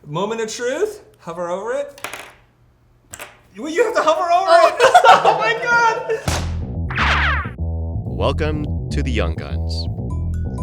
Moment of truth. Hover over it. You have to hover over it. Oh my God. Welcome to the Young Guns.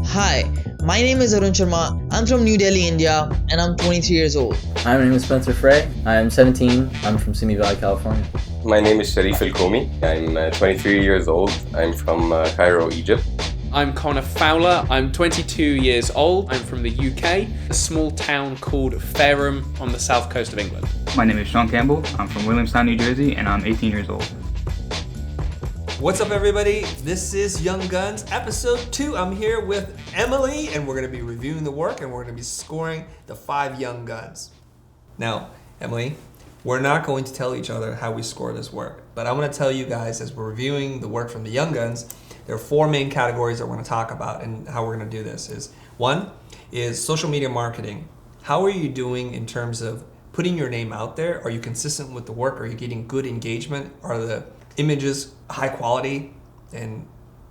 Hi, my name is Arun Sharma. I'm from New Delhi, India, and I'm 23 years old. Hi, my name is Fraye. I'm 17. I'm from Simi Valley, California. My name is Sharif El Komi. I'm 23 years old. I'm from Cairo, Egypt. I'm Connor Fowler. I'm 22 years old. I'm from the UK, a small town called Fareham on the south coast of England. My name is Campbell. I'm from Williamstown, New Jersey, and I'm 18 years old. What's up, everybody? This is Young Guns, episode 2. I'm here with Emily, and we're going to be reviewing the work, and we're going to be scoring the 5 Young Guns. Now, Emily, we're not going to tell each other how we score this work, but I'm going to tell you guys as we're reviewing the work from the Young Guns, there are 4 main categories that we're going to talk about and how we're going to do this. Is 1 is social media marketing. How are you doing in terms of putting your name out there? Are you consistent with the work? Are you getting good engagement? Are the images high quality? And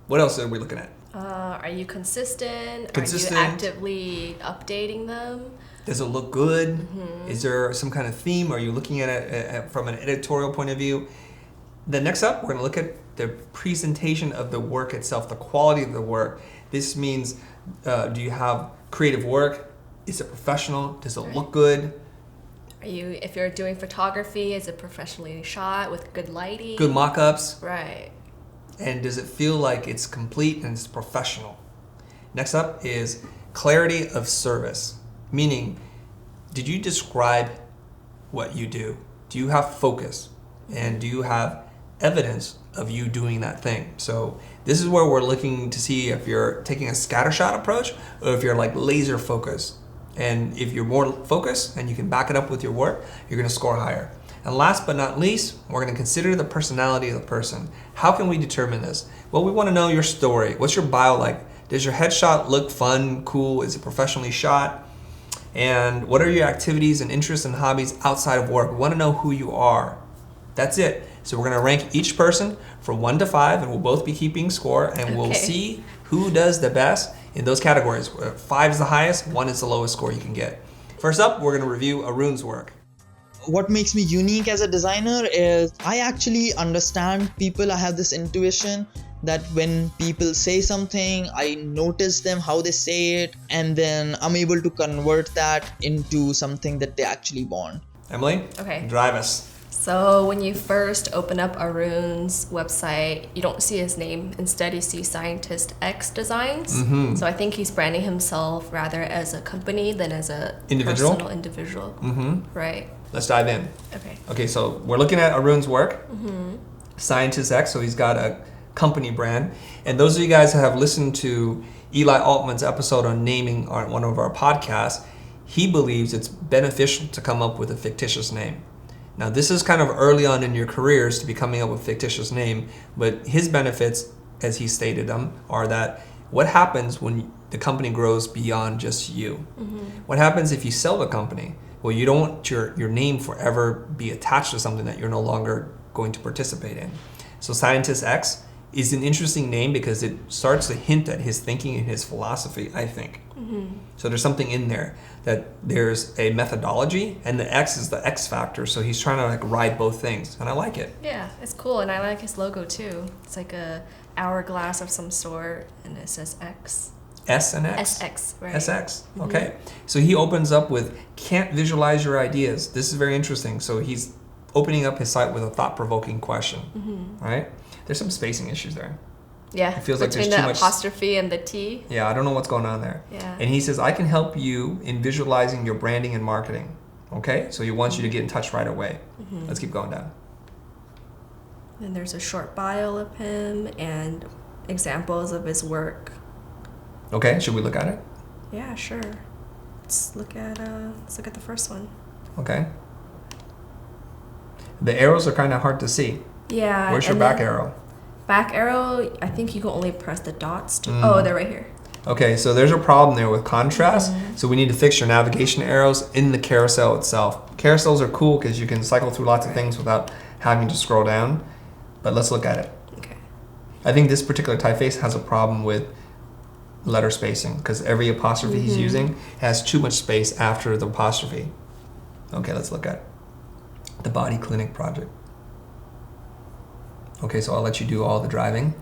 what else are we looking at? Are you consistent? Consistent. Are you actively updating them? Does it look good? Mm-hmm. Is there some kind of theme? Are you looking at it from an editorial point of view? Then next up, we're going to look at the presentation of the work itself, the quality of the work. This means, do you have creative work? Is it professional? Does it look good? If you're doing photography, is it professionally shot with good lighting? Good mock-ups? Right. And does it feel like it's complete and it's professional? Next up is clarity of service, meaning, did you describe what you do? Do you have focus? And do you have evidence of you doing that thing? So this is where we're looking to see if you're taking a scattershot approach or if you're like laser focused. And if you're more focused and you can back it up with your work, you're going to score higher. And last but not least, we're going to consider the personality of the person. How can we determine this? Well, we want to know your story. What's your bio like? Does your headshot look fun, cool? Is it professionally shot? And what are your activities and interests and hobbies outside of work? We want to know who you are. That's it. So we're going to rank each person from 1 to 5, and we'll both be keeping score, and we'll see who does the best in those categories. 5 is the highest, 1 is the lowest score you can get. First up, we're going to review Arun's work. What makes me unique as a designer is I actually understand people. I have this intuition that when people say something, I notice them, how they say it, and then I'm able to convert that into something that they actually want. Emily, drive us. So when you first open up Arun's website, you don't see his name. Instead, you see Scientist X Designs. Mm-hmm. So I think he's branding himself rather as a company than as a personal individual. Mm-hmm. Right. Let's dive in. Okay, so we're looking at Arun's work. Mm-hmm. Scientist X, so he's got a company brand. And those of you guys who have listened to Eli Altman's episode on naming on one of our podcasts, he believes it's beneficial to come up with a fictitious name. Now, this is kind of early on in your careers to be coming up with a fictitious name, but his benefits, as he stated them, are that what happens when the company grows beyond just you? Mm-hmm. What happens if you sell the company? Well, you don't want your name forever be attached to something that you're no longer going to participate in. So Scientist X is an interesting name because it starts to hint at his thinking and his philosophy, I think. Mm-hmm. So there's something in there that there's a methodology, and the X is the X factor, so he's trying to like ride both things, and I like it. Yeah, it's cool, and I like his logo too. It's like a hourglass of some sort, and it says X. S and X? SX, right. SX, okay. Mm-hmm. So he opens up with, can't visualize your ideas. This is very interesting. So he's opening up his site with a thought-provoking question, right? There's some spacing issues there. Yeah, it feels like there's too between much the apostrophe and the T. Yeah, I don't know what's going on there. Yeah. And he says, I can help you in visualizing your branding and marketing. Okay? So he wants you to get in touch right away. Mm-hmm. Let's keep going down. Then there's a short bio of him and examples of his work. Okay, should we look at it? Yeah, sure. Let's look at the first one. Okay. The arrows are kind of hard to see. Yeah. Where's your back arrow? Back arrow, I think you can only press the dots to... Oh, they're right here. Okay, so there's a problem there with contrast. Mm-hmm. So we need to fix your navigation arrows in the carousel itself. Carousels are cool because you can cycle through lots of things without having to scroll down. But let's look at it. Okay. I think this particular typeface has a problem with letter spacing because every apostrophe he's using has too much space after the apostrophe. Okay, let's look at the body clinic project. Okay, so I'll let you do all the driving.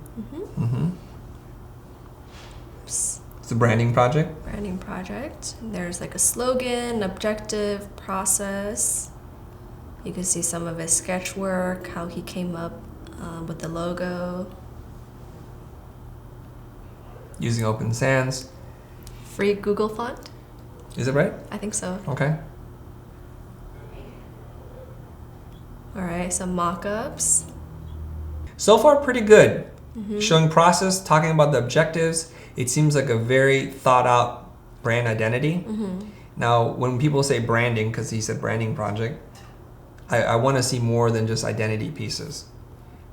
It's a branding project. Branding project. There's like a slogan, objective, process. You can see some of his sketch work, how he came up with the logo. Using Open Sans. Free Google font. Is it right? I think so. Okay. All right, some mock-ups. So far, pretty good. Showing process, talking about the objectives. It seems like a very thought out brand identity. Now, when people say branding, because he said branding project, I want to see more than just identity pieces.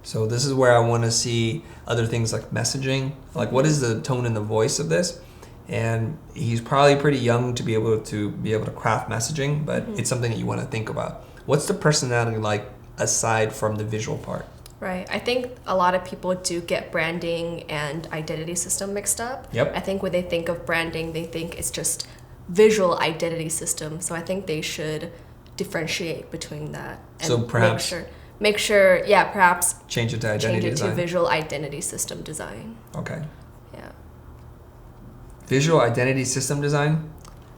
So this is where I want to see other things like messaging, like what is the tone and the voice of this? And he's probably pretty young to be able to craft messaging, but it's something that you want to think about. What's the personality like aside from the visual part? Right. I think a lot of people do get branding and identity system mixed up. Yep. I think when they think of branding, they think it's just visual identity system. So I think they should differentiate between that. And So perhaps make sure, perhaps change it to identity design. to visual identity system design. Okay. Yeah. Visual identity system design?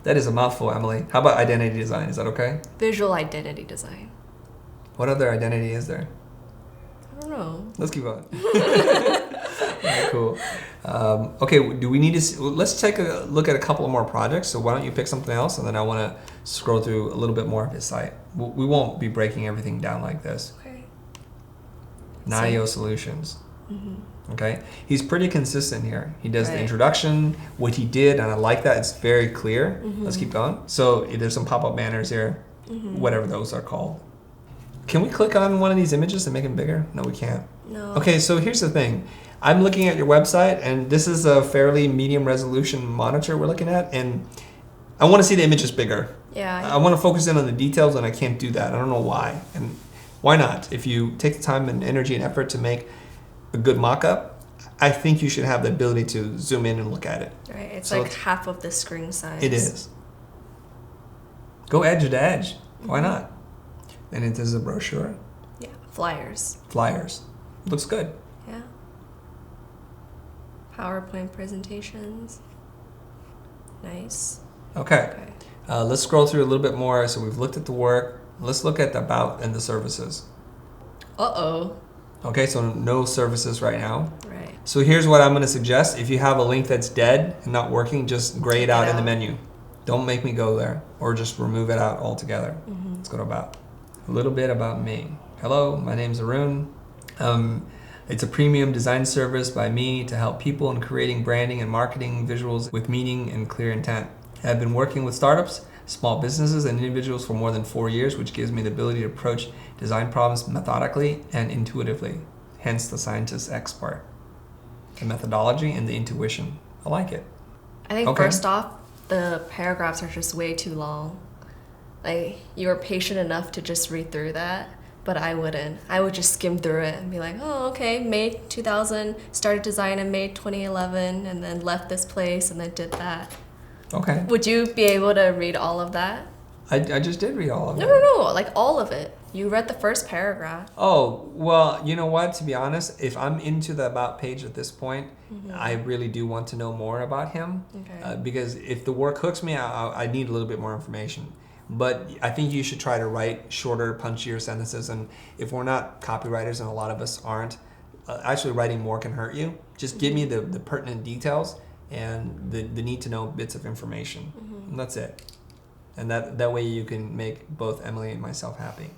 That is a mouthful, Emily. How about identity design? Is that okay? Visual identity design. What other identity is there? I don't know. Let's keep going. Alright, cool. Okay, do we need to? Let's take a look at a couple of more projects. So why don't you pick something else, and then I want to scroll through a little bit more of his site. We won't be breaking everything down like this. Okay. Naio Solutions. Okay, he's pretty consistent here. He does the Right. introduction, what he did, and I like that. It's very clear. Let's keep going. So there's some pop-up banners here, whatever those are called. Can we click on one of these images and make them bigger? No, we can't. No. Okay, so here's the thing. I'm looking at your website, and this is a fairly medium resolution monitor we're looking at, and I want to see the images bigger. Yeah. I want to focus in on the details, and I can't do that. I don't know why. And why not? If you take the time and energy and effort to make a good mock-up, I think you should have the ability to zoom in and look at it. Right. It's So like half of the screen size. It is. Go edge to edge. Why not? And it is a brochure. Yeah. Flyers. Flyers. Looks good. Yeah. PowerPoint presentations. Nice. Okay. Okay. Let's scroll through a little bit more. So we've looked at the work. Let's look at the about and the services. Uh-oh. Okay, so no services right now. Right. So here's what I'm going to suggest. If you have a link that's dead and not working, just gray it out in the menu. Don't make me go there, or just remove it out altogether. Let's go to about. A little bit about me. Hello, my name's Arun. It's a premium design service by me to help people in creating branding and marketing visuals with meaning and clear intent. I've been working with startups, small businesses, and individuals for more than 4 years, which gives me the ability to approach design problems methodically and intuitively. Hence the Scientist X part. The methodology and the intuition. I like it. I think Okay. first off, the paragraphs are just way too long. Like, you were patient enough to just read through that, but I wouldn't. I would just skim through it and be like, oh, okay, May 2000, started design in May 2011, and then left this place and then did that. Okay. Would you be able to read all of that? I just did read all of it. No, like all of it. You read the first paragraph. Oh, well, you know what? To be honest, if I'm into the about page at this point, I really do want to know more about him. Okay. Because if the work hooks me, I need a little bit more information. But I think you should try to write shorter, punchier sentences. And if we're not copywriters, and a lot of us aren't, actually writing more can hurt you. Just give me the pertinent details and the need to know bits of information. And that's it. And that way you can make both Emily and myself happy.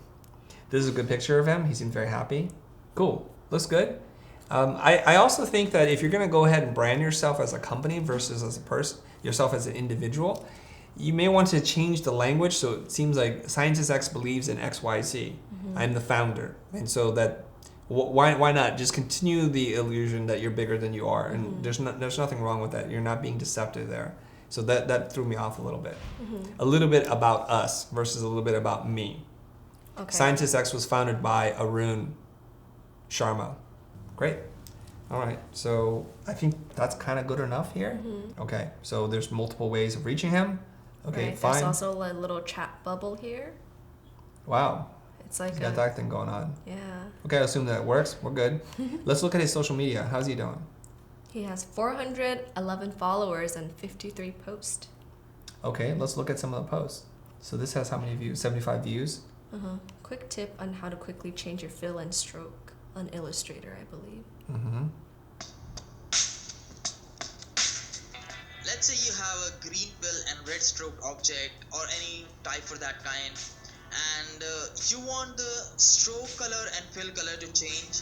This is a good picture of him. He seems very happy. Cool. Looks good. I also think that if you're going to go ahead and brand yourself as a company versus as a person, yourself as an individual, you may want to change the language so it seems like Scientist X believes in XYZ. I'm the founder. And so that, why not just continue the illusion that you're bigger than you are? And there's nothing wrong with that. You're not being deceptive there. So that threw me off a little bit. A little bit about us versus a little bit about me. Okay. Scientist X was founded by Arun Sharma. Great. All right. So I think that's kind of good enough here. Okay. So there's multiple ways of reaching him. Okay, Right. fine. There's also a little chat bubble here. Wow. It's like He's got that thing going on. yeah. Okay, I assume that works. We're good. Let's look at his social media. How's he doing? He has 411 followers and 53 posts. Okay, let's look at some of the posts. So this has how many views? 75 views? Quick tip on how to quickly change your fill and stroke on Illustrator, I believe. Let's say you have a green fill and red stroke object or any type for that kind, and you want the stroke color and fill color to change.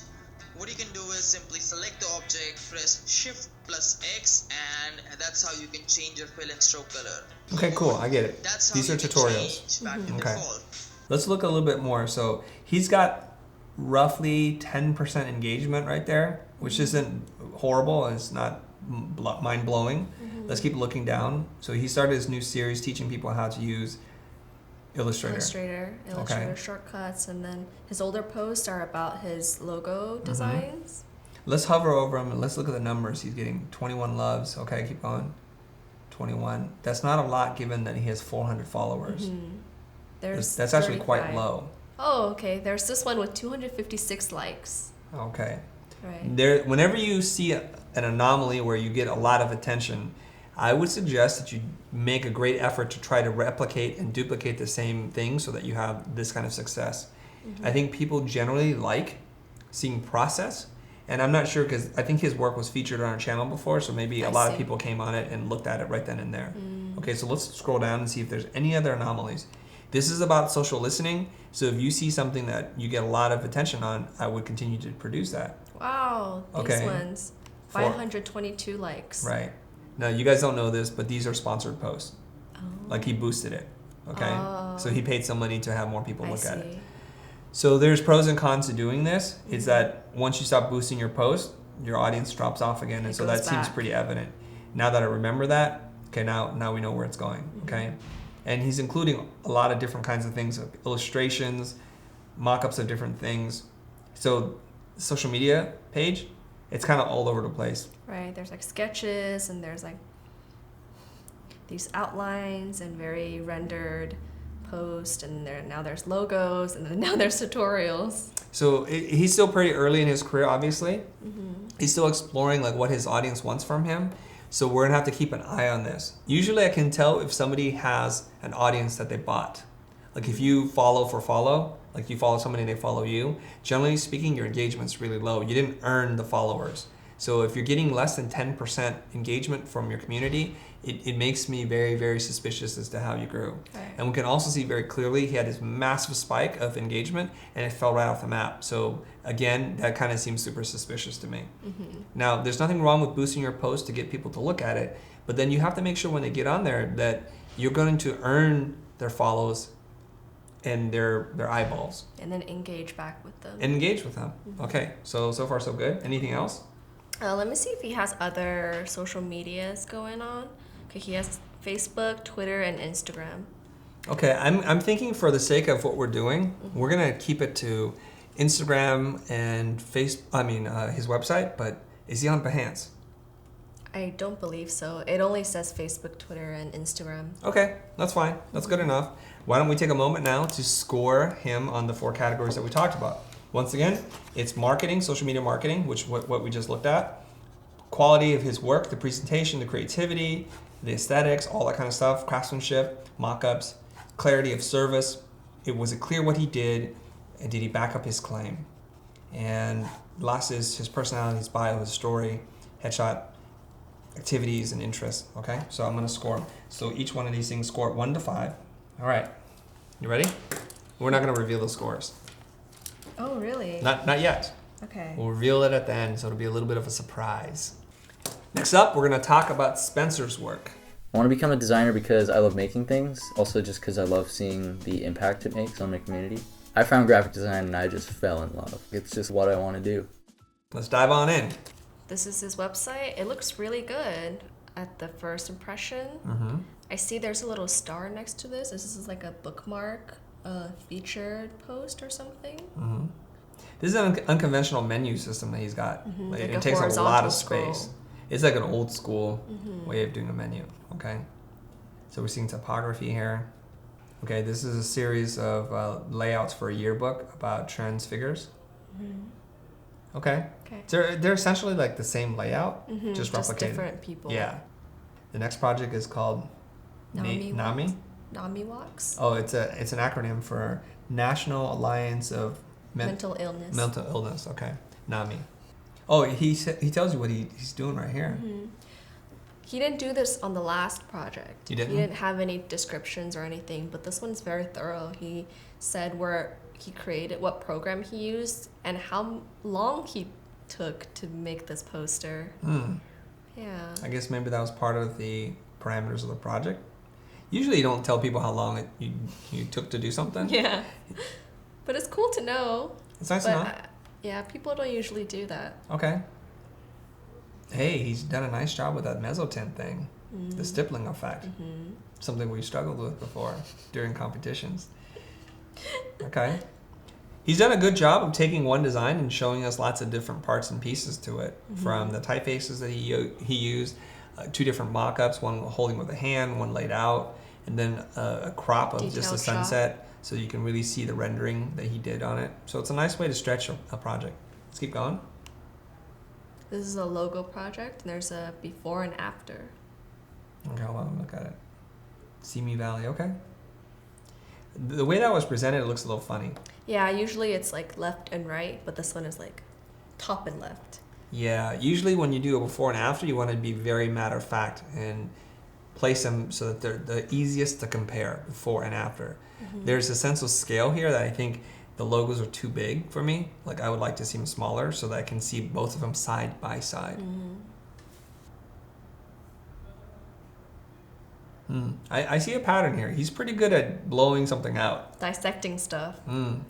What you can do is simply select the object, press Shift plus X, and that's how you can change your fill and stroke color. Okay, cool. I get it. That's how These you are can tutorials. change back to Okay. default. Let's look a little bit more. So he's got roughly 10% engagement right there, which isn't horrible. It's not mind-blowing. Let's keep looking down. So he started his new series teaching people how to use Illustrator. Illustrator shortcuts, and then his older posts are about his logo designs. Let's hover over him and let's look at the numbers. He's getting 21 loves. Okay, keep going. 21. That's not a lot given that he has 400 followers. That's actually quite 35. low. Oh, okay. There's this one with 256 likes. Okay. Right. Whenever you see an anomaly where you get a lot of attention, I would suggest that you make a great effort to try to replicate and duplicate the same thing so that you have this kind of success. I think people generally like seeing process, and I'm not sure because I think his work was featured on our channel before, so maybe a lot of people came on it and looked at it right then and there. Okay, so let's scroll down and see if there's any other anomalies. This is about social listening, so if you see something that you get a lot of attention on, I would continue to produce that. Wow. These Okay. ones. 522 likes. Right. Now, you guys don't know this, but these are sponsored posts. Like he boosted it. Okay? So he paid some money to have more people look at it. So there's pros and cons to doing this. It's that once you stop boosting your post, your audience drops off again. And so that seems pretty evident. Now that I remember that, okay, now we know where it's going. Okay? And he's including a lot of different kinds of things, like illustrations, mock-ups of different things. So social media page, it's kind of all over the place. Right. There's like sketches, and there's like these outlines and very rendered posts, and now there's logos, and then now there's tutorials. So he's still pretty early in his career, obviously. He's still exploring like what his audience wants from him. So we're gonna have to keep an eye on this. Usually I can tell if somebody has an audience that they bought. Like if you follow, like you follow somebody and they follow you, generally speaking, your engagement's really low. You didn't earn the followers. So if you're getting less than 10% engagement from your community, it makes me very, very suspicious as to how you grew. Right. And we can also see very clearly he had this massive spike of engagement and it fell right off the map. So again, that kind of seems super suspicious to me. Now, there's nothing wrong with boosting your post to get people to look at it, but then you have to make sure when they get on there that you're going to earn their follows and their eyeballs. And then engage back with them. And engage with them. Okay, so far so good. Anything else? Let me see if he has other social medias going on. Okay, he has Facebook, Twitter, and Instagram. Okay, I'm thinking for the sake of what we're doing, we're gonna keep it to Instagram and his website. But is he on Behance? I don't believe so. It only says Facebook, Twitter, and Instagram. Okay, that's fine. That's good enough. Why don't we take a moment now to score him on the 4 categories that we talked about. Once again, it's marketing, social media marketing, which what we just looked at. Quality of his work, the presentation, the creativity, the aesthetics, all that kind of stuff, craftsmanship, mock-ups, clarity of service. Was it clear what he did, and did he back up his claim? And last is his personality, his bio, his story, headshot, activities, and interests. Okay, so I'm gonna score them. So each one of these things score 1 to 5. All right, you ready? We're not gonna reveal the scores. Oh, really? Not yet. Okay. We'll reveal it at the end, so it'll be a little bit of a surprise. Next up, we're gonna talk about Spencer's work. I want to become a designer because I love making things, also just because I love seeing the impact it makes on my community. I found graphic design and I just fell in love. It's just what I want to do. Let's dive on in. This is his website. It looks really good at the first impression. I see there's a little star next to this. This is like a bookmark, a featured post or something. This is an unconventional menu system that he's got. Like It a takes a lot of horizontal space. scroll. It's like an old school way of doing a menu, okay? So we're seeing typography here. Okay, this is a series of layouts for a yearbook about trans figures. Okay. They're essentially like the same layout, just replicated. different people. Yeah. The next project is called NAMI. NAMI walks. Oh, it's an acronym for National Alliance of Mental Illness. Mental Illness. Okay, NAMI. Oh, he tells you what he's doing right here. He didn't do this on the last project. He didn't? He didn't have any descriptions or anything, but this one's very thorough. He said where he created, what program he used, and how long he took to make this poster. Yeah. I guess maybe that was part of the parameters of the project. Usually you don't tell people how long you took to do something. Yeah. But it's cool to know. It's nice to know. Yeah, people don't usually do that. Okay. Hey, he's done a nice job with that mezzotint thing. The stippling effect. Something we struggled with before during competitions. Okay. He's done a good job of taking one design and showing us lots of different parts and pieces to it. From the typefaces that he used, 2 different mock-ups, one holding with a hand, one laid out, and then a crop of just a sunset so you can really see the rendering that he did on it. So it's a nice way to stretch a project. Let's keep going. This is a logo project, and there's a before and after. Okay, hold on, look at it. Simi Valley, okay. The way that was presented, it looks a little funny. Yeah, usually it's like left and right, but this one is like top and left. Yeah, usually when you do a before and after, you want to be very matter of fact and place them so that they're the easiest to compare, before and after. There's a sense of scale here that I think the logos are too big for me. Like, I would like to see them smaller so that I can see both of them side by side. I see a pattern here. He's pretty good at blowing something out. Dissecting stuff.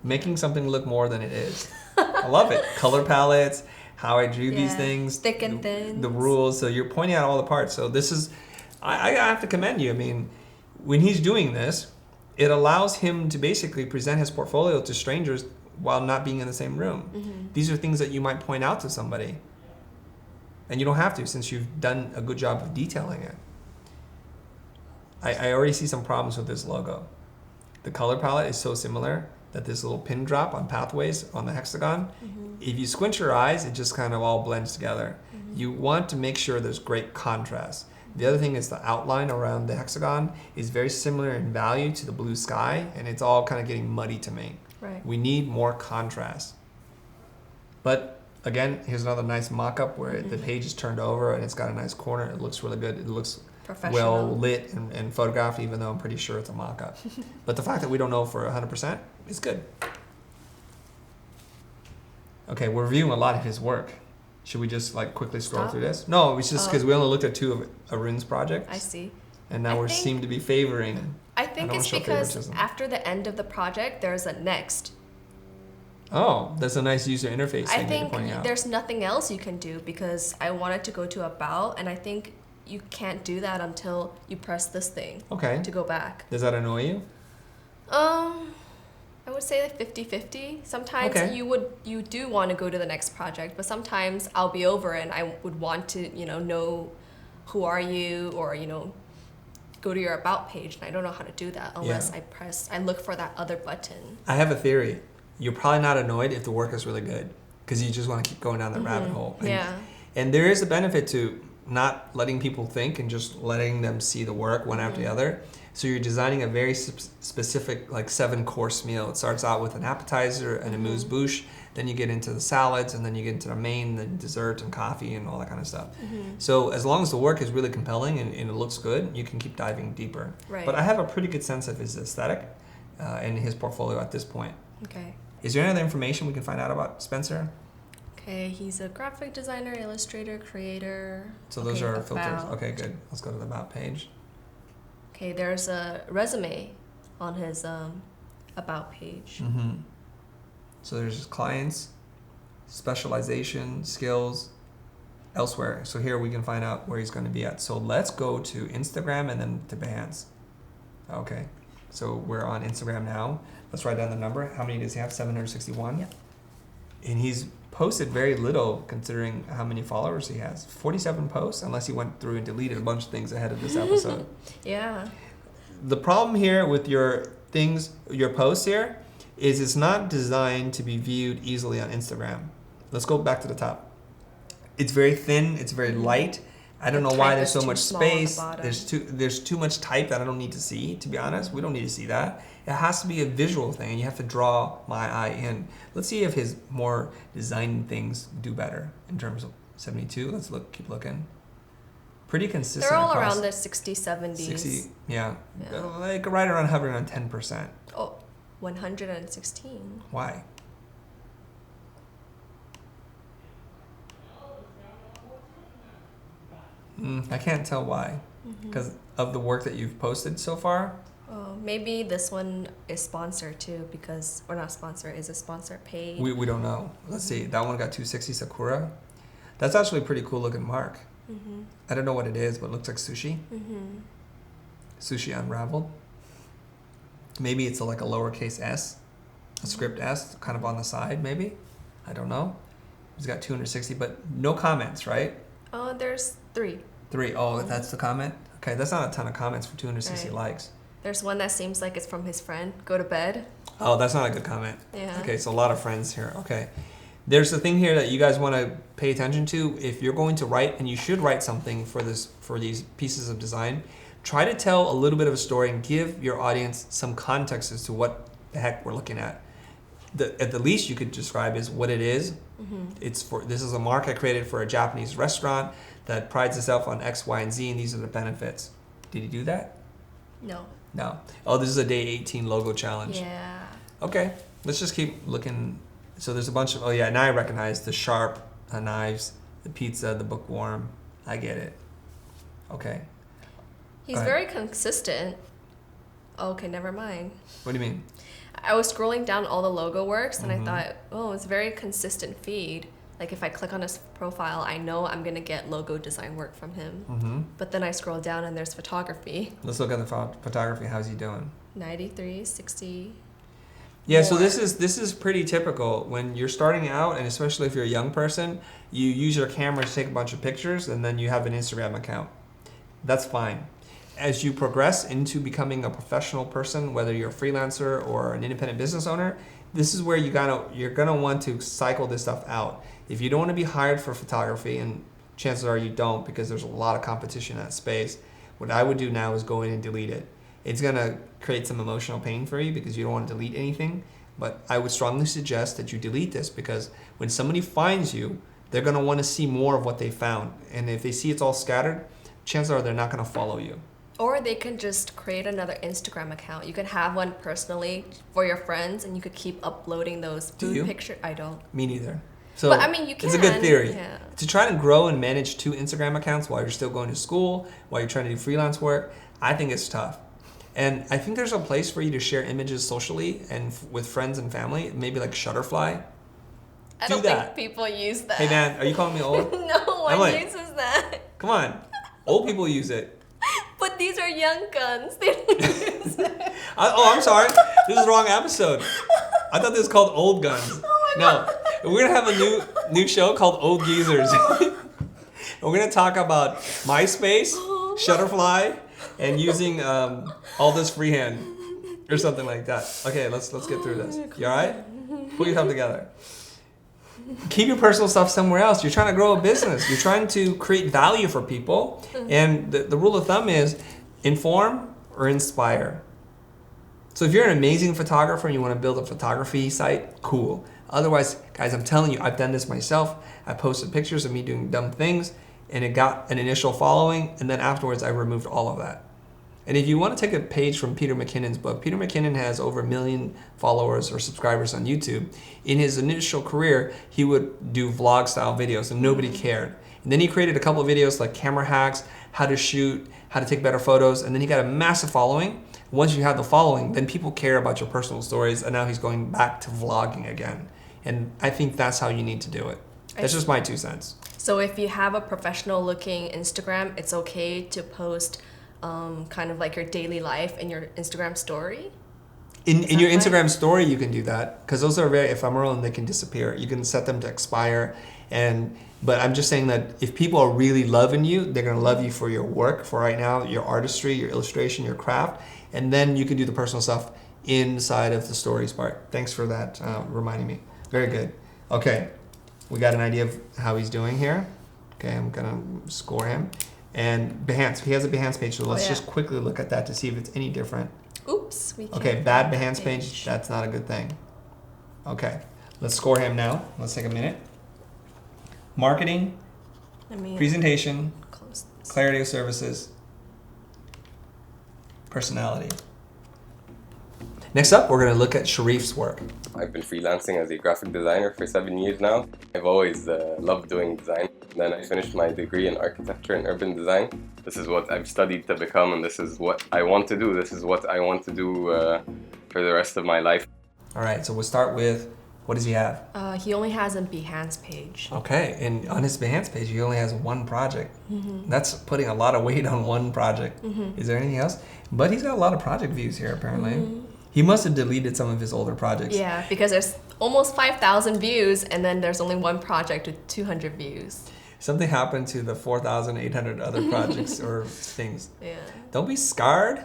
Making something look more than it is. I love it. Color palettes, how I drew these things. Thick and thin. The rules. So you're pointing out all the parts. So this is, I have to commend you. I mean, when he's doing this, it allows him to basically present his portfolio to strangers while not being in the same room. These are things that you might point out to somebody. And you don't have to, since you've done a good job of detailing it. I already see some problems with this logo. The color palette is so similar that this little pin drop on pathways on the hexagon, if you squint your eyes, it just kind of all blends together. You want to make sure there's great contrast. The other thing is the outline around the hexagon is very similar in value to the blue sky, and it's all kind of getting muddy to me. Right. We need more contrast. But again, here's another nice mock-up where the page is turned over and it's got a nice corner. It looks really good. It looks well lit and photographed, even though I'm pretty sure it's a mock-up. But the fact that we don't know for 100% is good. Okay, we're reviewing a lot of his work. Should we just like quickly scroll through this? No, it's just because we only looked at 2 of Arun's projects. I see. And now we seem to be favoring. I think it's because after the end of the project, there's a next. Oh, that's a nice user interface I thing think you're pointing out. there's nothing else you can do because I wanted to go to about, and I think you can't do that until you press this thing to go back. Does that annoy you? I would say like 50-50. Sometimes you do want to go to the next project, but sometimes I'll be over and I would want to, know who are you, or, go to your about page, and I don't know how to do that unless I look for that other button. I have a theory. You're probably not annoyed if the work is really good because you just want to keep going down that rabbit hole. And there is a benefit to not letting people think and just letting them see the work one after the other. So you're designing a very specific, like 7-course meal. It starts out with an appetizer and a amuse-bouche, then you get into the salads, and then you get into the main, the dessert and coffee and all that kind of stuff. So as long as the work is really compelling and it looks good, you can keep diving deeper. Right. But I have a pretty good sense of his aesthetic and his portfolio at this point. Okay. Is there any other information we can find out about Spencer? Okay, he's a graphic designer, illustrator, creator. So those are filters. Okay, good. Let's go to the about page. Okay, there's a resume on his about page. So there's clients, specialization, skills, elsewhere. So here we can find out where he's going to be at. So let's go to Instagram and then to Behance. Okay, so we're on Instagram now. Let's write down the number. How many does he have? 761? Yep. And he's posted very little considering how many followers he has. 47 posts, unless he went through and deleted a bunch of things ahead of this episode. Yeah. The problem here with your things, your posts here, is it's not designed to be viewed easily on Instagram. Let's go back to the top. It's very thin. It's very light. I don't The know why type there's is so too much small on the space. bottom. There's too much type that I don't need to see, to be honest. We don't need to see that. It has to be a visual thing, and you have to draw my eye in. Let's see if his more design things do better in terms of 72. Let's keep looking. Pretty consistent. They're all across around the 60, 70s. 60, yeah. Yeah. Like right around hovering on 10%. Oh, 116. Why? I can't tell why. Because of the work that you've posted so far. Oh, maybe this one is sponsored too, because, or not sponsored, is a sponsor paid? We don't know. Let's see. That one got 260 Sakura. That's actually a pretty cool looking mark. I don't know what it is, but it looks like sushi. Sushi unraveled. Maybe it's like a lowercase s, a script s, kind of on the side, maybe. I don't know. He's got 260, but no comments, right? Oh, there's 3. 3. Oh, that's the comment? Okay, that's not a ton of comments for 260 Right. likes. There's one that seems like it's from his friend. Go to bed. Oh, that's not a good comment. Yeah. Okay, so a lot of friends here. Okay. There's the thing here that you guys want to pay attention to. If you're going to write, and you should write something for these pieces of design, try to tell a little bit of a story and give your audience some context as to what the heck we're looking at. At the least you could describe is what it is. This is a mark I created for a Japanese restaurant that prides itself on X, Y, and Z, and these are the benefits. Did he do that? No. No. Oh, this is a day 18 logo challenge. Yeah. Okay, let's just keep looking. So there's a bunch of, oh yeah, now I recognize the sharp knives, the pizza, the bookworm. I get it. Okay. He's Go ahead. very consistent. Okay, never mind. What do you mean? I was scrolling down all the logo works and I thought, oh, it's a very consistent feed. Like if I click on his profile, I know I'm going to get logo design work from him. But then I scroll down and there's photography. Let's look at the photography. How's he doing? 93, 60. Yeah, so More. this is pretty typical. When you're starting out, and especially if you're a young person, you use your camera to take a bunch of pictures, and then you have an Instagram account. That's fine. As you progress into becoming a professional person, whether you're a freelancer or an independent business owner, this is where you're gonna want to cycle this stuff out. If you don't want to be hired for photography, and chances are you don't because there's a lot of competition in that space, what I would do now is go in and delete it. It's gonna create some emotional pain for you because you don't want to delete anything, but I would strongly suggest that you delete this because when somebody finds you, they're gonna want to see more of what they found. And if they see it's all scattered, chances are they're not gonna follow you. Or they can just create another Instagram account. You can have one personally for your friends and you could keep uploading those Do food you? pictures. I don't. Me neither. So But I mean, you it's a good can, theory. yeah. To try to grow and manage 2 Instagram accounts while you're still going to school, while you're trying to do freelance work, I think it's tough. And I think there's a place for you to share images socially and with friends and family, maybe like Shutterfly. I Do don't that. think people use that. Hey man, are you calling me old? No one Emily. uses that. Come on. Old people use it. But these are young guns. They don't use it. I'm sorry. This is the wrong episode. I thought this was called Old Guns. No, we're gonna have a new show called Old Geezers. And we're gonna talk about MySpace, Shutterfly, and using all this freehand or something like that. Okay, let's get through this. You all right? Put yourself together. Keep your personal stuff somewhere else. You're trying to grow a business. You're trying to create value for people. And the rule of thumb is inform or inspire. So if you're an amazing photographer and you want to build a photography site, cool. Otherwise, guys, I'm telling you, I've done this myself. I posted pictures of me doing dumb things and it got an initial following. And then afterwards, I removed all of that. And if you want to take a page from Peter McKinnon's book, Peter McKinnon has over 1 million followers or subscribers on YouTube. In his initial career, he would do vlog style videos and nobody cared. And then he created a couple of videos like camera hacks, how to shoot, how to take better photos, and then he got a massive following. Once you have the following, then people care about your personal stories, and now he's going back to vlogging again. And I think that's how you need to do it. That's just my 2 cents. So if you have a professional looking Instagram, it's okay to post kind of like your daily life in your Instagram story? In your that Instagram story, you can do that because those are very ephemeral and they can disappear. You can set them to expire. But I'm just saying that if people are really loving you, they're going to love you for your work, for right now, your artistry, your illustration, your craft. And then you can do the personal stuff inside of the stories part. Thanks for that reminding me. Very good. Okay, we got an idea of how he's doing here. Okay, I'm gonna score him. And Behance, he has a Behance page, so let's just quickly look at that to see if it's any different. Oops, we can't. Okay, bad Behance page, that's not a good thing. Okay, let's score him now. Let's take a minute. Marketing, presentation, clarity of services, personality. Next up, we're going to look at Sharif's work. I've been freelancing as a graphic designer for 7 years now. I've always loved doing design. Then I finished my degree in architecture and urban design. This is what I've studied to become, and this is what I want to do. This is what I want to do for the rest of my life. All right, so we'll start with, what does he have? He only has a Behance page. Okay, and on his Behance page, he only has one project. That's putting a lot of weight on one project. Is there anything else? But he's got a lot of project views here, apparently. He must have deleted some of his older projects. Yeah, because there's almost 5,000 views, and then there's only one project with 200 views. Something happened to the 4,800 other projects or things. Yeah. Don't be scarred.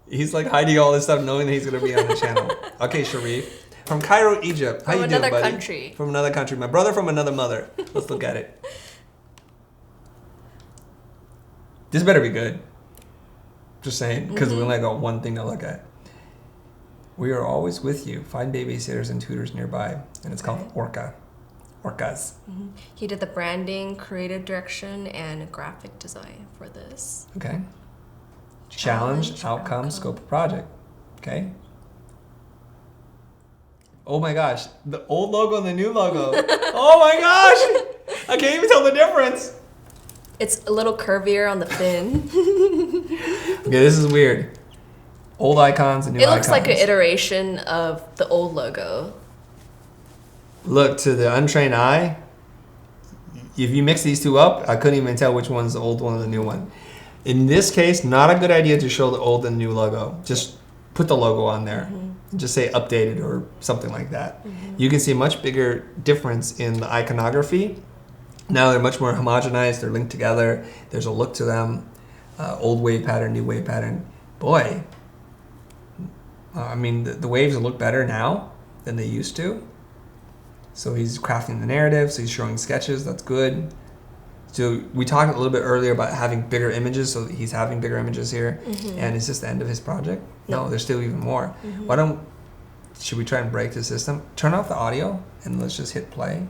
He's like hiding all this stuff knowing that he's going to be on the channel. Okay, Sharif. From Cairo, Egypt. How you doing, buddy? From another country. From another country. My brother from another mother. Let's look at it. This better be good. Just saying, because we only got one thing to look at. We are always with you. Find babysitters and tutors nearby. And it's called Orca. Orcas. He did the branding, creative direction, and graphic design for this. Okay. Challenge, outcome, scope of project. Okay. Oh my gosh. The old logo and the new logo. Oh my gosh. I can't even tell the difference. It's a little curvier on the fin. Okay, this is weird. Old icons and new icons. It looks like an iteration of the old logo. Look, to the untrained eye, if you mix these two up, I couldn't even tell which one's the old one or the new one. In this case, not a good idea to show the old and new logo. Just put the logo on there. Just say updated or something like that. You can see a much bigger difference in the iconography. Now they're much more homogenized. They're linked together. There's a look to them. Old wave pattern, new wave pattern. Boy, I mean, the waves look better now than they used to. So he's crafting the narrative. So he's showing sketches. That's good. So we talked a little bit earlier about having bigger images. So he's having bigger images here. And is this the end of his project? No, there's still even more. Should we try and break the system? Turn off the audio and let's just hit play.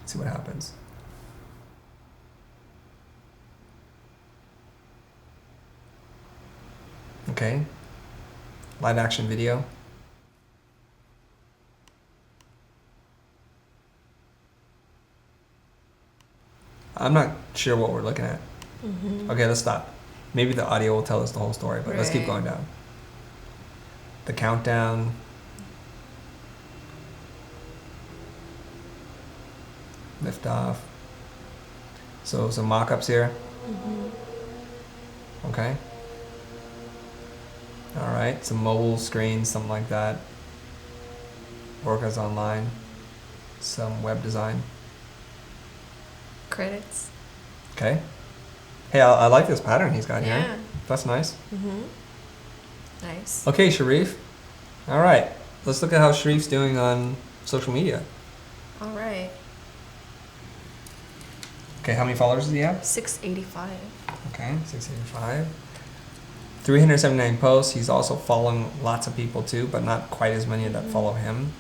See what happens. Okay. Live action video. I'm not sure what we're looking at. Okay, let's stop. Maybe the audio will tell us the whole story, but let's keep going down. The countdown. Lift off. So some mock-ups here. Okay. All right, some mobile screens, something like that. Orcas online. Some web design. Credits. Okay. Hey, I like this pattern he's got Yeah. here. That's nice. Nice. Okay, Sharif. All right. Let's look at how Sharif's doing on social media. All right. Okay, how many followers does he have? 685. Okay, 685. 379 posts. He's also following lots of people too, but not quite as many that follow him.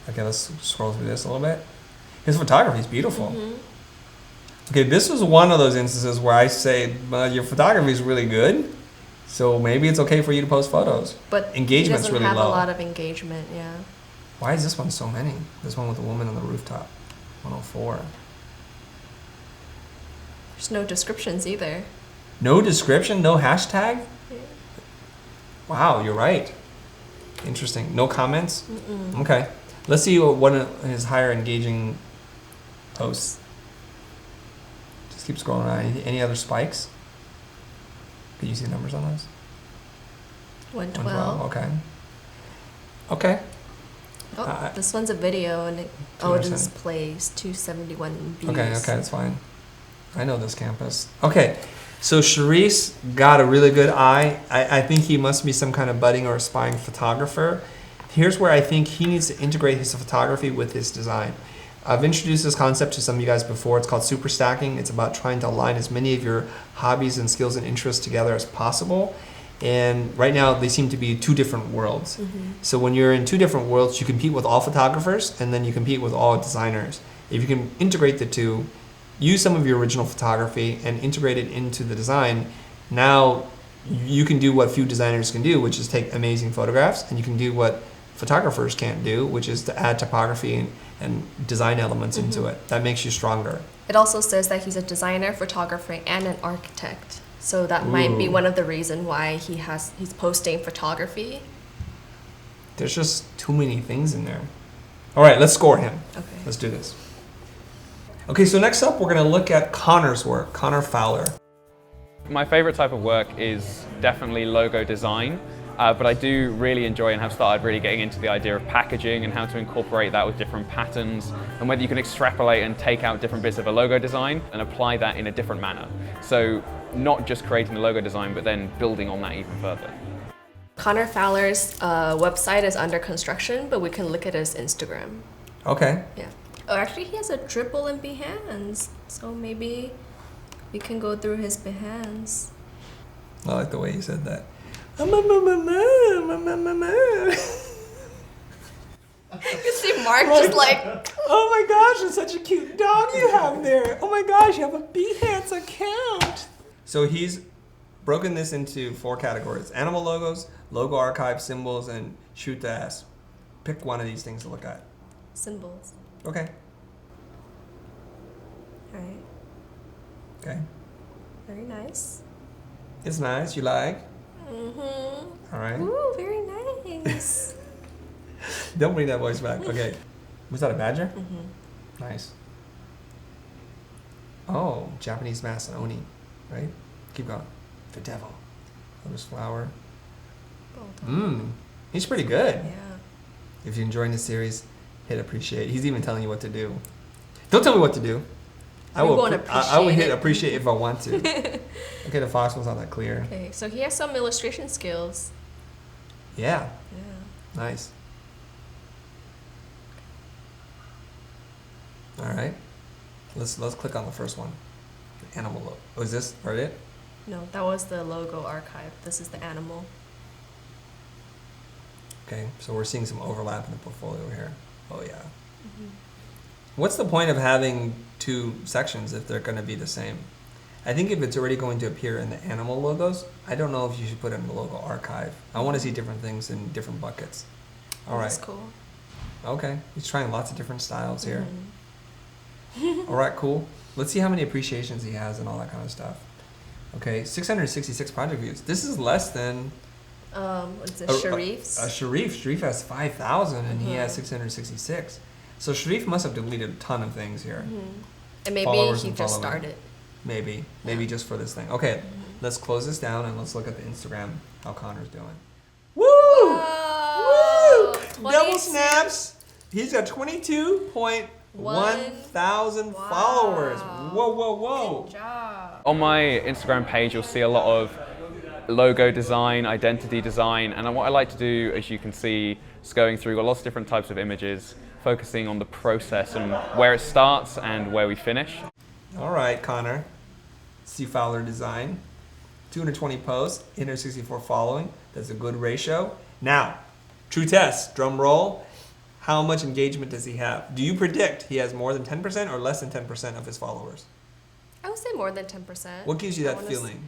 Okay, let's scroll through this a little bit. His photography is beautiful. Okay, this was one of those instances where I say, your photography is really good, so maybe it's okay for you to post photos. But engagement's really low. he doesn't have a lot of engagement, yeah. Why is this one so many? This one with the woman on the rooftop, 104. There's no descriptions either. No description, no hashtag? Wow, you're right. Interesting. No comments? Okay. Let's see what one of his higher engaging posts. Just keep scrolling around. Any other spikes? Can you see numbers on those? 112. Okay. Okay. Oh, this one's a video and it displays 271 views. Okay, that's fine. I know this campus. Okay. So Sharif's got a really good eye. I think he must be some kind of budding or aspiring photographer. Here's where I think he needs to integrate his photography with his design. I've introduced this concept to some of you guys before. It's called super stacking. It's about trying to align as many of your hobbies and skills and interests together as possible. And right now they seem to be two different worlds. So when you're in two different worlds, you compete with all photographers and then you compete with all designers. If you can integrate the two, use some of your original photography and integrate it into the design, now you can do what few designers can do, which is take amazing photographs, and you can do what photographers can't do, which is to add topography and design elements into it. That makes you stronger. It also says that he's a designer, photographer, and an architect. So that might be one of the reasons why he's posting photography. There's just too many things in there. All right, let's score him. Okay. Let's do this. Okay, so next up, we're gonna look at Connor's work, Connor Fowler. My favorite type of work is definitely logo design, but I do really enjoy and have started really getting into the idea of packaging and how to incorporate that with different patterns and whether you can extrapolate and take out different bits of a logo design and apply that in a different manner. So not just creating the logo design, but then building on that even further. Connor Fowler's website is under construction, but we can look at his Instagram. Okay. Yeah. Oh, actually, he has a dribble in Behance, so maybe we can go through his Behance. I like the way you said that. You see Mark just like, oh my gosh, it's such a cute dog you have there. Oh my gosh, you have a Behance account. So he's broken this into 4 categories: animal logos, logo archive, symbols, and shoot the ass. Pick one of these things to look at. symbols. Okay. Alright. Okay. Very nice. It's nice. You like? Mm-hmm. All right. Ooh, very nice. Don't bring that voice back. Okay. Was that a badger? Mm-hmm. Nice. Oh, Japanese mask and oni, right? Keep going. The devil. Lotus flower. He's pretty good. Yeah. If you're enjoying this series, hit appreciate. He's even telling you what to do. Don't tell me what to do. I will hit appreciate if I want to. Okay, the fox was not that clear. Okay, so he has some illustration skills. Yeah. Yeah. Nice. All right. Let's click on the first one. The animal logo. Oh, is this right it? No, that was the logo archive. This is the animal. Okay, so we're seeing some overlap in the portfolio here. Oh yeah. What's the point of having 2 sections if they're going to be the same? I think if it's already going to appear in the animal logos, I don't know if you should put it in the logo archive. I want to see different things in different buckets. All right. That's cool. Okay, he's trying lots of different styles here. All right, cool. Let's see how many appreciations he has and all that kind of stuff. Okay, 666 project views. This is less than What's it, Sharif's? Sharif has 5,000 and he has 666. So Sharif must have deleted a ton of things here. And maybe Followers he and just following. started. Maybe just for this thing. Okay, let's close this down and let's look at the Instagram, how Connor's doing. Woo! Whoa! Woo! Double snaps. He's got 22.1 thousand followers. Whoa, whoa, whoa. Good job. On my Instagram page, you'll see a lot of logo design, identity design, and what I like to do, as you can see, is going through lots of different types of images, focusing on the process and where it starts and where we finish. All right, Connor. See Fowler design. 220 posts, 864 following. That's a good ratio. Now, true test, drum roll. How much engagement does he have? Do you predict he has more than 10% or less than 10% of his followers? I would say more than 10%. What gives you that feeling?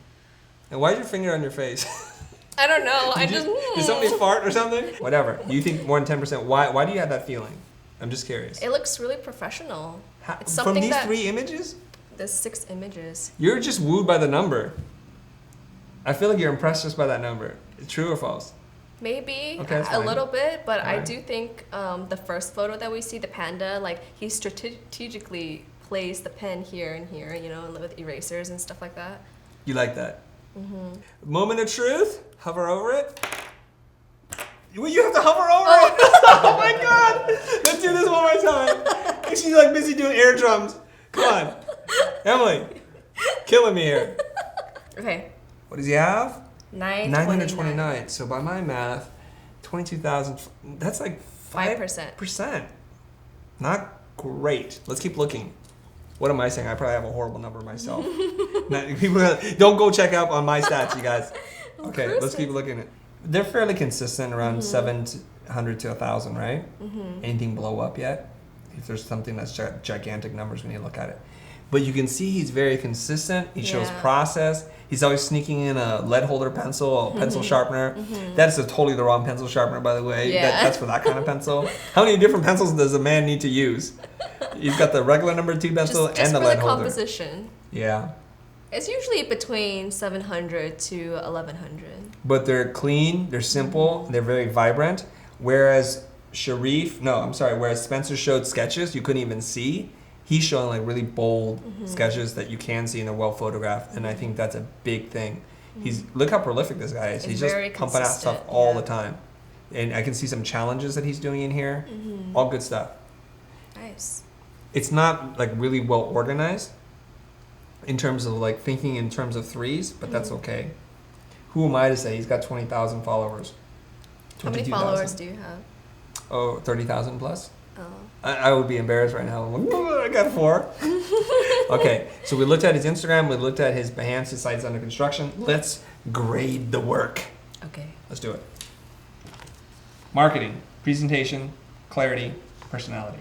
And why is your finger on your face? I don't know. Did somebody fart or something? Whatever. You think more than 10%. Why do you have that feeling? I'm just curious. It looks really professional. It's From something these that, 3 images? There's 6 images. You're just wooed by the number. I feel like you're impressed just by that number. True or false? Maybe Okay, that's a fine. little bit, but I Alright. do think the first photo that we see, the panda, like he strategically placed the pen here and here, you know, with erasers and stuff like that. You like that? Moment of truth. Hover over it. Well, you have to hover over it. Oh my god. Let's do this one more time. She's like busy doing air drums. Come on. Emily. Killing me here. Okay. What does he have? 929. 929. So by my math, 22,000. That's like 5%. Not great. Let's keep looking. What am I saying? I probably have a horrible number myself. People don't go check out on my stats, you guys. Okay, let's keep looking at. They're fairly consistent, around 700 to 1,000, right? Anything blow up yet? If there's something that's gigantic numbers, we need to look at it. But you can see he's very consistent. He shows process. He's always sneaking in a lead holder pencil, a pencil sharpener. That's totally the wrong pencil sharpener, by the way. That's for that kind of pencil. How many different pencils does a man need to use? He's got the regular number 2 pencil and the lead holder. Composition. Yeah. It's usually between 700 to 1,100. But they're clean, they're simple, they're very vibrant. Whereas whereas Spencer showed sketches you couldn't even see, he's showing like really bold sketches that you can see and they're well photographed. And I think that's a big thing. Look how prolific this guy is. He's just pumping out stuff all the time. And I can see some challenges that he's doing in here. All good stuff. Nice. It's not like really well organized in terms of like thinking in terms of threes, but that's okay. Who am I to say? He's got 20,000 followers. How many followers do you have? Oh, 30,000 plus? Oh. I would be embarrassed right now. I'm like, oh, I got 4. Okay, so we looked at his Instagram, we looked at his Behance, his site's under construction. Let's grade the work. Okay. Let's do it. Marketing, presentation, clarity, personality.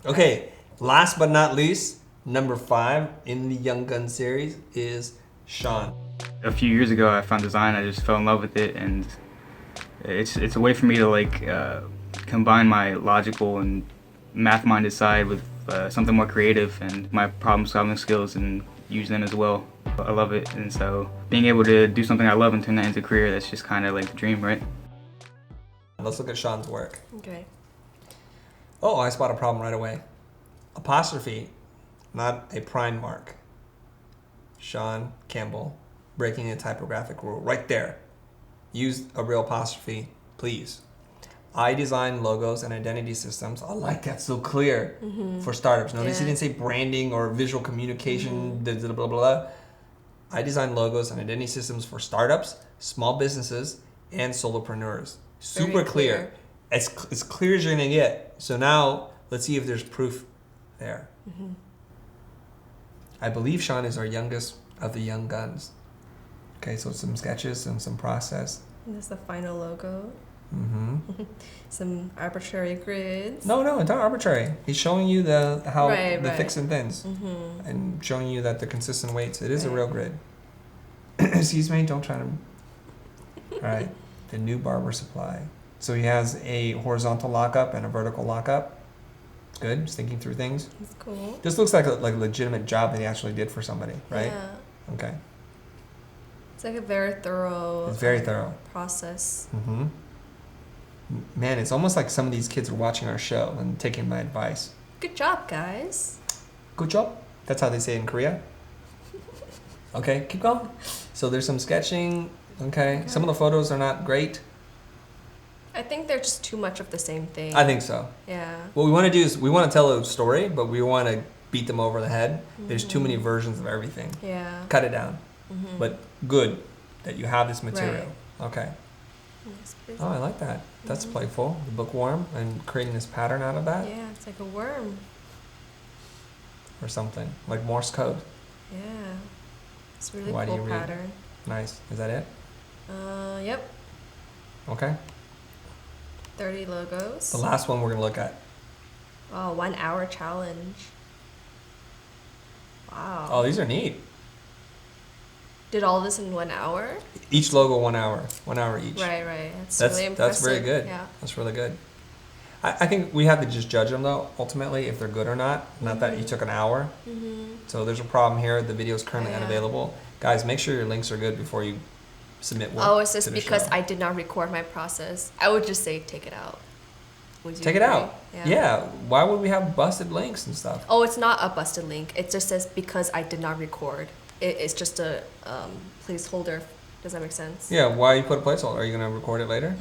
Okay, last but not least, number 5 in the Young Gun series is Sean. A few years ago, I found design. I just fell in love with it, and it's a way for me to like combine my logical and math-minded side with something more creative and my problem-solving skills and use them as well. I love it, and so being able to do something I love and turn that into a career, that's just kind of like the dream, right? Let's look at Sean's work. Okay. Oh, I spot a problem right away. Apostrophe, not a prime mark. Sean Campbell, breaking a typographic rule right there. Use a real apostrophe, please. I design logos and identity systems. I like that, so clear for startups. Notice he didn't say branding or visual communication, blah, blah, blah, blah. I design logos and identity systems for startups, small businesses, and solopreneurs. Super clear. As clear as you're gonna get. So now, let's see if there's proof there. I believe Sean is our youngest of the young guns. Okay, so some sketches and some process. And that's the final logo. Some arbitrary grids. No, it's not arbitrary. He's showing you the thicks and thins, and showing you that the consistent weights. It is a real grid. Excuse me, don't try to. All right, the new barber supply. So he has a horizontal lockup and a vertical lockup. It's good. He's thinking through things. That's cool. This looks like a legitimate job that he actually did for somebody, right? Yeah. Okay. It's like a very thorough. It's very thorough process. Man, it's almost like some of these kids are watching our show and taking my advice. Good job, guys. Good job. That's how they say it in Korea. Okay, keep going. So there's some sketching. Okay. Some of the photos are not great. I think they're just too much of the same thing. I think so. Yeah. What we want to do is we want to tell a story, but we want to beat them over the head. There's too many versions of everything. Yeah. Cut it down. But good that you have this material. Right. Okay. Oh, I like that. That's playful. The bookworm and creating this pattern out of that. Yeah, it's like a worm. Or something. Like Morse code. Yeah. It's a really Why do cool you read? pattern. Nice. Is that it? Yep. Okay. 30 logos. The last one we're going to look at. Oh, 1 hour challenge. Wow. Oh, these are neat. Did all this in 1 hour? Each logo 1 hour. 1 hour each. Right. That's really impressive. That's very good. Yeah. That's really good. I think we have to just judge them, though, ultimately, if they're good or not. Not that you took an hour. So there's a problem here. The video is currently unavailable. Guys, make sure your links are good before you submit work. Oh, it's just because I did not record my process. I would just say take it out. Take it out. Yeah. Why would we have busted links and stuff? Oh, it's not a busted link. It just says because I did not record. It's just a placeholder. Does that make sense? Yeah. Why you put a placeholder? Are you going to record it later?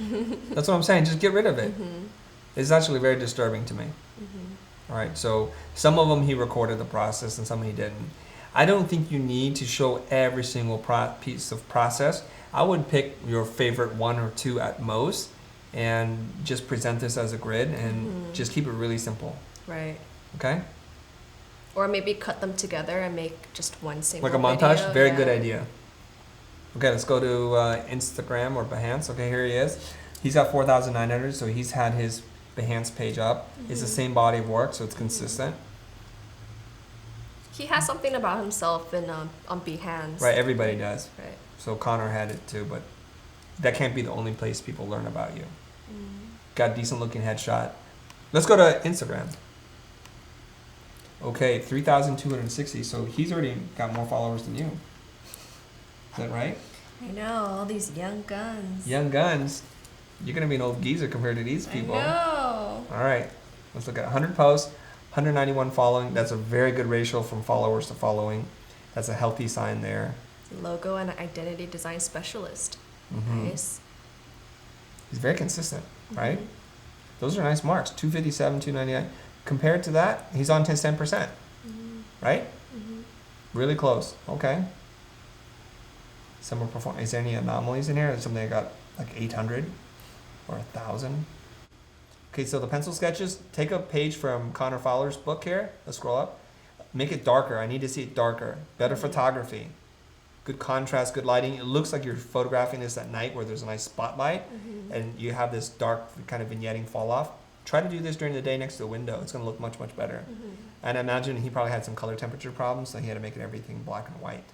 That's what I'm saying. Just get rid of it. It's actually very disturbing to me. All right. So some of them he recorded the process and some he didn't. I don't think you need to show every single piece of process. I would pick your favorite 1 or 2 at most and just present this as a grid and just keep it really simple. Right. Okay? Or maybe cut them together and make just one single Like a montage? video. Very good idea. Okay, let's go to Instagram or Behance. Okay, here he is. He's got 4,900, so he's had his Behance page up. It's the same body of work, so it's consistent. He has something about himself in on Behance. Right, everybody does. Right. So Connor had it too, but that can't be the only place people learn about you. Got a decent looking headshot. Let's go to Instagram. Okay, 3,260. So he's already got more followers than you. Is that right? I know, all these young guns. Young guns. You're gonna be an old geezer compared to these people. I know. All right, let's look at 100 posts, 191 following. That's a very good ratio from followers to following. That's a healthy sign there. Logo and identity design specialist. Mm-hmm. Nice. He's very consistent, right? Those are nice marks. 257, 299. Compared to that, he's on 10%, right? Really close. Okay. Similar performance. Is there any anomalies in here? Is something that got like 800 or 1,000? Okay, so the pencil sketches. Take a page from Connor Fowler's book here. Let's scroll up. Make it darker. I need to see it darker. Better photography. Good contrast, good lighting. It looks like you're photographing this at night where there's a nice spotlight and you have this dark kind of vignetting fall off. Try to do this during the day next to the window. It's going to look much, much better. And I imagine he probably had some color temperature problems, so he had to make everything black and white.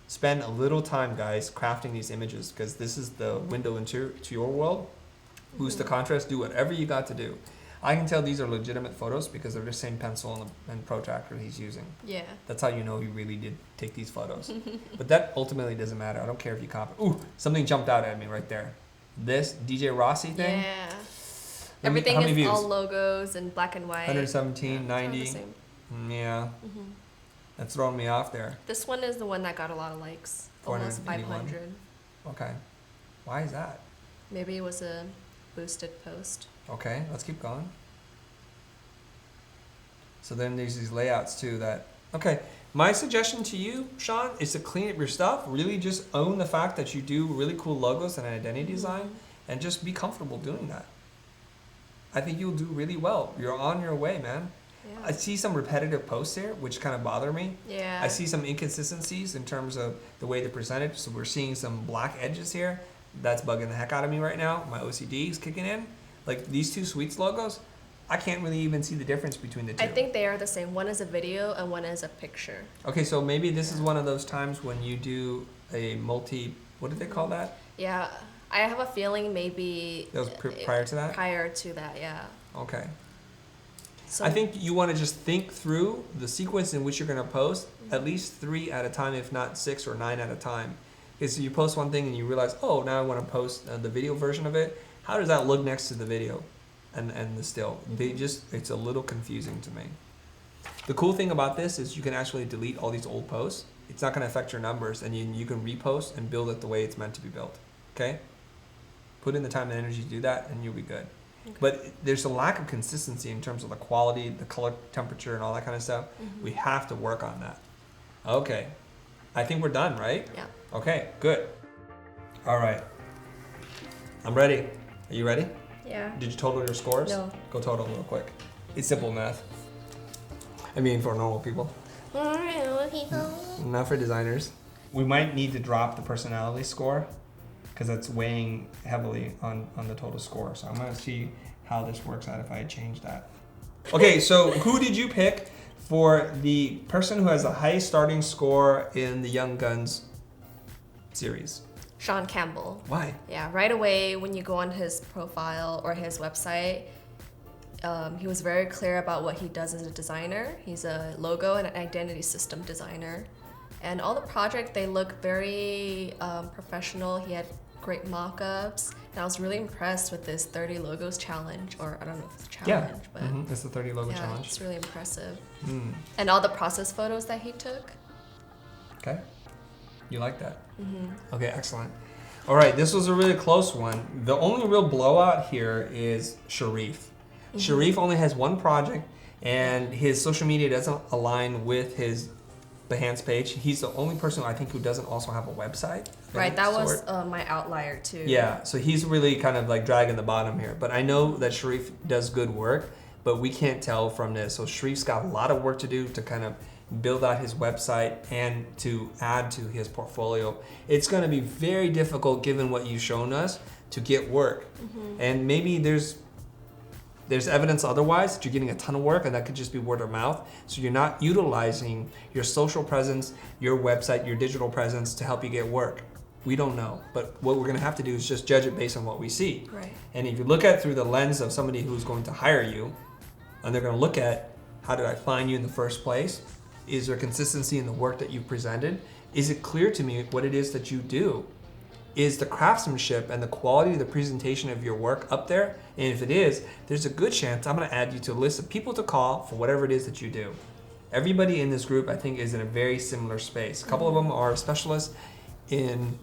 Spend a little time, guys, crafting these images because this is the window into your world. Boost the contrast. Do whatever you got to do. I can tell these are legitimate photos because they're the same pencil and protractor he's using. Yeah. That's how you know he really did take these photos. But that ultimately doesn't matter. I don't care if you copy. Ooh, something jumped out at me right there. This DJ Rossi thing. Yeah. How many Everything is views? all logos and black and white. 117, Yeah, 90. the same. Yeah. That's throwing me off there. This one is the one that got a lot of likes. Almost 481. 500. Okay. Why is that? Maybe it was a boosted post. Okay, let's keep going. So then there's these layouts too that, okay, my suggestion to you, Sean, is to clean up your stuff. Really just own the fact that you do really cool logos and identity design and just be comfortable doing that. I think you'll do really well. You're on your way, man. Yeah. I see some repetitive posts here, which kind of bother me. Yeah. I see some inconsistencies in terms of the way they're presented. So we're seeing some black edges here. That's bugging the heck out of me right now. My OCD is kicking in. Like these two Sweets logos, I can't really even see the difference between the two. I think they are the same. One is a video and one is a picture. Okay, so maybe this is one of those times when you do a what did they call that? Yeah. I have a feeling maybe... That was prior to that? Prior to that, yeah. Okay. So I think you want to just think through the sequence in which you're going to post, at least 3 at a time, if not 6 or 9 at a time. Because you post one thing and you realize, oh, now I want to post the video version of it. How does that look next to the video and the still? It's a little confusing to me. The cool thing about this is you can actually delete all these old posts. It's not going to affect your numbers, and you can repost and build it the way it's meant to be built. Okay? Put in the time and energy to do that, and you'll be good. Okay. But there's a lack of consistency in terms of the quality, the color temperature, and all that kind of stuff. We have to work on that. Okay. I think we're done, right? Yeah. Okay, good. All right. I'm ready. Are you ready? Yeah. Did you total your scores? No. Go total real quick. It's simple math. I mean, for normal people. Not for designers. We might need to drop the personality score because that's weighing heavily on the total score. So I'm going to see how this works out if I change that. Okay, so who did you pick for the person who has the highest starting score in the Young Guns series? Sean Campbell. Why? Yeah, right away when you go on his profile or his website, he was very clear about what he does as a designer. He's a logo and an identity system designer. And all the projects, they look very professional. He had great mock-ups. And I was really impressed with this 30 logos challenge, or I don't know if it's a challenge, but it's the 30 logo challenge. It's really impressive. And all the process photos that he took. Okay. You like that? Okay, excellent. All right, this was a really close one. The only real blowout here is Sharif. Sharif only has one project, and his social media doesn't align with his Behance page. He's the only person I think who doesn't also have a website. of Right, any that was sort. my outlier too. Yeah, so he's really kind of like dragging the bottom here. But I know that Sharif does good work, but we can't tell from this. So Sharif's got a lot of work to do to kind of build out his website and to add to his portfolio. It's going to be very difficult given what you've shown us to get work. And maybe there's evidence otherwise that you're getting a ton of work, and that could just be word of mouth. So you're not utilizing your social presence, your website, your digital presence to help you get work. We don't know, but what we're going to have to do is just judge it based on what we see. Right. And if you look at it through the lens of somebody who's going to hire you, and they're going to look at, how did I find you in the first place? Is there consistency in the work that you've presented? Is it clear to me what it is that you do? Is the craftsmanship and the quality of the presentation of your work up there? And if it is, there's a good chance I'm going to add you to a list of people to call for whatever it is that you do. Everybody in this group, I think, is in a very similar space. A couple of them are specialists in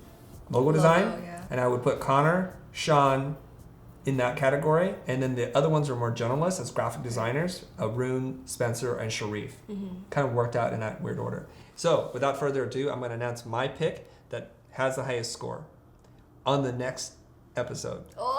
logo design, yeah. and I would put Connor, Sean in that category, and then the other ones are more generalists as graphic designers, Arun, Spencer, and Sharif. Kind of worked out in that weird order. So without further ado, I'm going to announce my pick that has the highest score on the next episode. Oh.